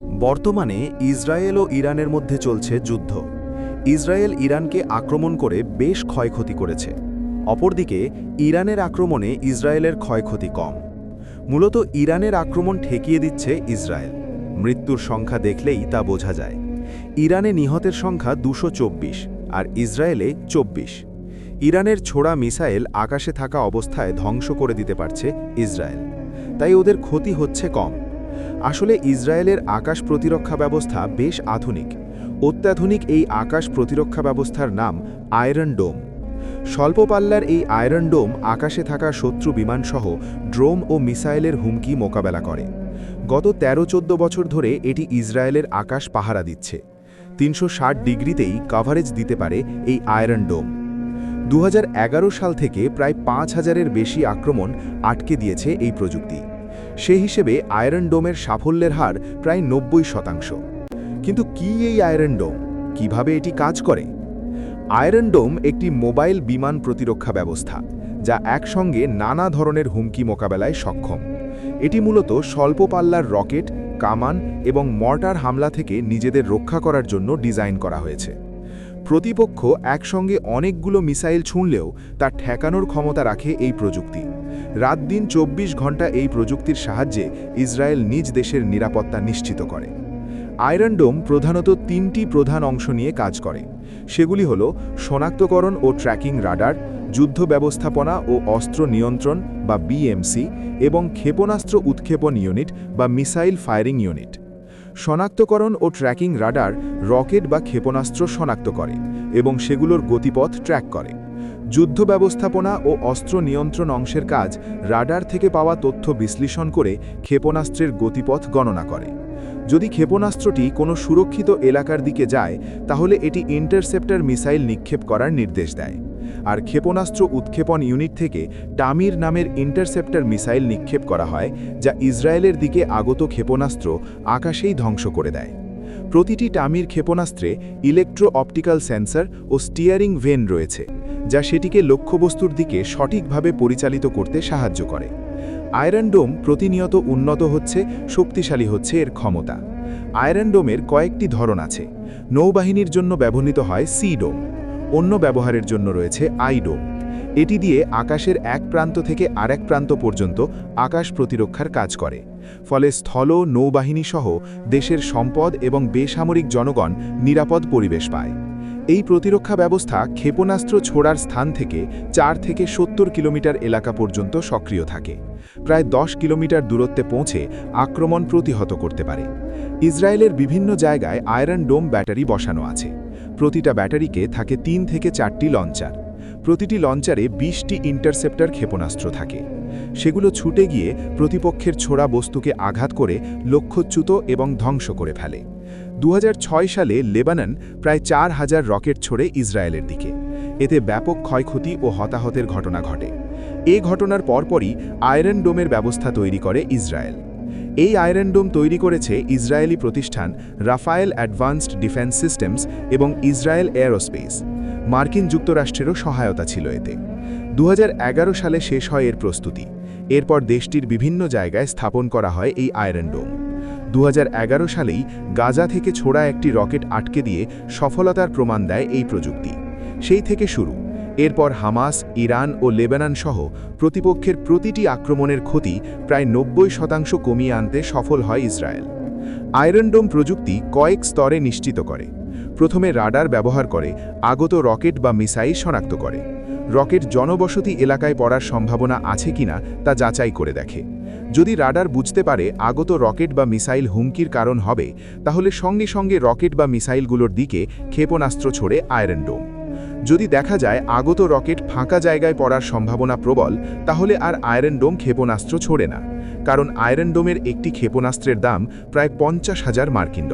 বর্তমানে ইসরায়েল ও ইরানের মধ্যে চলছে যুদ্ধ। ইসরায়েল ইরানকে আক্রমণ করে বেশ ক্ষয়ক্ষতি করেছে। অপরদিকে ইরানের আক্রমণে ইসরায়েলের ক্ষয়ক্ষতি কম। মূলত ইরানের আক্রমণ ঠেকিয়ে দিচ্ছে ইসরায়েল। মৃত্যুর সংখ্যা দেখলেই তা বোঝা যায়। ইরানে নিহতের সংখ্যা 224 আর ইসরায়েলে 24। ইরানের ছোড়া মিসাইল আকাশে থাকা অবস্থায় ধ্বংস করে দিতে পারছে ইসরায়েল, তাই ওদের ক্ষতি হচ্ছে কম। আসলে ইসরায়েলের আকাশ প্রতিরক্ষা ব্যবস্থা বেশ আধুনিক। অত্যাধুনিক এই আকাশ প্রতিরক্ষা ব্যবস্থার নাম আয়রন ডোম। স্বল্প পাল্লার এই আয়রন ডোম আকাশে থাকা শত্রু বিমানসহ ড্রোন ও মিসাইলের হুমকি মোকাবেলা করে। গত 13-14 বছর ধরে এটি ইসরায়েলের আকাশ পাহারা দিচ্ছে। 360 ডিগ্রিতেই কভারেজ দিতে পারে এই আয়রন ডোম। 2011 সাল থেকে প্রায় 5000-এর বেশি আক্রমণ আটকে দিয়েছে এই প্রযুক্তি। সেই হিসেবে আয়রন ডোমের সাফল্যের হার প্রায় 90%। কিন্তু কি এই আয়রন ডোম, কিভাবে এটি কাজ করে? আয়রন ডোম একটি মোবাইল বিমান প্রতিরক্ষা ব্যবস্থা, যা একসঙ্গে নানা ধরনের হুমকি মোকাবেলায় সক্ষম। এটি মূলত স্বল্প পাল্লার রকেট, কামান এবং মর্টার হামলা থেকে নিজেদের রক্ষা করার জন্য ডিজাইন করা হয়েছে। প্রতিপক্ষ একসঙ্গে অনেকগুলো মিসাইল ছুঁড়লেও তা ঠেকানোর ক্ষমতা রাখে এই প্রযুক্তি। রাত-দিন 24 ঘন্টা এই প্রযুক্তির সাহায্যে ইসরায়েল নিজ দেশের নিরাপত্তা নিশ্চিত করে। আয়রন ডোম প্রধানত 3টি প্রধান অংশ নিয়ে কাজ করে। সেগুলি হল শনাক্তকরণ ও ট্র্যাকিং রাডার, যুদ্ধ ব্যবস্থাপনা ও অস্ত্র নিয়ন্ত্রণ বা বিএমসি, এবং ক্ষেপণাস্ত্র উৎক্ষেপণ ইউনিট বা মিসাইল ফায়ারিং ইউনিট। শনাক্তকরণ ও ট্র্যাকিং রাডার রকেট বা ক্ষেপণাস্ত্র শনাক্ত করে এবং সেগুলোর গতিপথ ট্র্যাক করে। যুদ্ধ ব্যবস্থাপনা ও অস্ত্র নিয়ন্ত্রণ অংশের কাজ রাডার থেকে পাওয়া তথ্য বিশ্লেষণ করে ক্ষেপণাস্ত্রের গতিপথ গণনা করে। যদি ক্ষেপণাস্ত্রটি কোনো সুরক্ষিত এলাকার দিকে যায়, তাহলে এটি ইন্টারসেপ্টর মিসাইল নিক্ষেপ করার নির্দেশ দেয়। আর ক্ষেপণাস্ত্র উৎক্ষেপণ ইউনিট থেকে টামির নামের ইন্টারসেপ্টর মিসাইল নিক্ষেপ করা হয়, যা ইসরায়েলের দিকে আগত ক্ষেপণাস্ত্র আকাশেই ধ্বংস করে দেয়। প্রতিটি টামির ক্ষেপণাস্ত্রে ইলেকট্রো অপটিক্যাল সেন্সর ও স্টিয়ারিং ভেন রয়েছে, যা সেটিকে লক্ষ্যবস্তুর দিকে সঠিকভাবে পরিচালিত করতে সাহায্য করে। আয়রন ডোম প্রতিনিয়ত উন্নত হচ্ছে, শক্তিশালী হচ্ছে এর ক্ষমতা। আয়রন ডোমের কয়েকটি ধরন আছে। নৌবাহিনীর জন্য ব্যবহৃত হয় সি ডোম। অন্য ব্যবহারের জন্য রয়েছে আই ডোম। এটি দিয়ে আকাশের এক প্রান্ত থেকে আরেক প্রান্ত পর্যন্ত আকাশ প্রতিরক্ষার কাজ করে। ফলে স্থল, নৌবাহিনী সহ দেশের সম্পদ এবং বেসামরিক জনগণ নিরাপদ পরিবেশ পায়। এই প্রতিরক্ষা ব্যবস্থা ক্ষেপণাস্ত্র ছোড়ার স্থান থেকে 4 থেকে 70 কিলোমিটার এলাকা পর্যন্ত সক্রিয় থাকে। প্রায় 10 কিলোমিটার দূরত্বে পৌঁছে আক্রমণ প্রতিহত করতে পারে। ইসরায়েলের বিভিন্ন জায়গায় আয়রন ডোম ব্যাটারি বসানো আছে। প্রতিটা ব্যাটারিকে থাকে 3 থেকে 4টি লঞ্চার। প্রতিটি লঞ্চারে 20টি ইন্টারসেপ্টর ক্ষেপণাস্ত্র থাকে। সেগুলো ছুটে গিয়ে প্রতিপক্ষের ছোড়া বস্তুকে আঘাত করে লক্ষ্যচ্যুত এবং ধ্বংস করে ফেলে। 2006 সালে লেবানন প্রায় 4000 রকেট ছোড়ে ইসরায়েলের দিকে। এতে ব্যাপক ক্ষয়ক্ষতি ও হতাহতের ঘটনা ঘটে। এই ঘটনার পরপরই আয়রন ডোমের ব্যবস্থা তৈরি করে ইসরায়েল। এই আয়রন ডোম তৈরি করেছে ইসরায়েলি প্রতিষ্ঠান রাফায়েল অ্যাডভান্সড ডিফেন্স সিস্টেমস এবং ইসরায়েল এয়ারোস্পেস। মার্কিন যুক্তরাষ্ট্রেরও সহায়তা ছিল এতে। 2011 সালে শেষ হয় এর প্রস্তুতি। এরপর দেশটির বিভিন্ন জায়গায় স্থাপন করা হয় এই আয়রন ডোম। 2011 সালেই গাজা থেকে ছোড়া একটি রকেট আটকে দিয়ে সফলতার প্রমাণ দেয় এই প্রযুক্তি। সেই থেকে শুরু। এরপর হামাস, ইরান ও লেবানন সহ প্রতিপক্ষের প্রতিটি আক্রমণের ক্ষতি প্রায় 90% কমিয়ে আনতে সফল হয় ইসরায়েল। আয়রন ডোম প্রযুক্তি কয়েক স্তরে নিশ্চিত করে। প্রথমে রাডার ব্যবহার করে আগত রকেট বা মিসাইল শনাক্ত করে। রকেট জনবসতি এলাকায় পড়ার সম্ভাবনা আছে কিনা তা যাচাই করে দেখে। যদি রাডার বুঝতে পারে আগত রকেট বা মিসাইল হুমকির কারণ হবে, তাহলে সঙ্গে সঙ্গে রকেট বা মিসাইলগুলোর দিকে ক্ষেপণাস্ত্র ছোড়ে আয়রন ডোম। যদি দেখা যায় আগত রকেট ফাঁকা জায়গায় পড়ার সম্ভাবনা প্রবল, তাহলে আর আয়রন ডোম ক্ষেপণাস্ত্র ছোড়ে না, কারণ আয়রন ডোমের একটি ক্ষেপণাস্ত্রের দাম প্রায় $50,000 মার্কিন।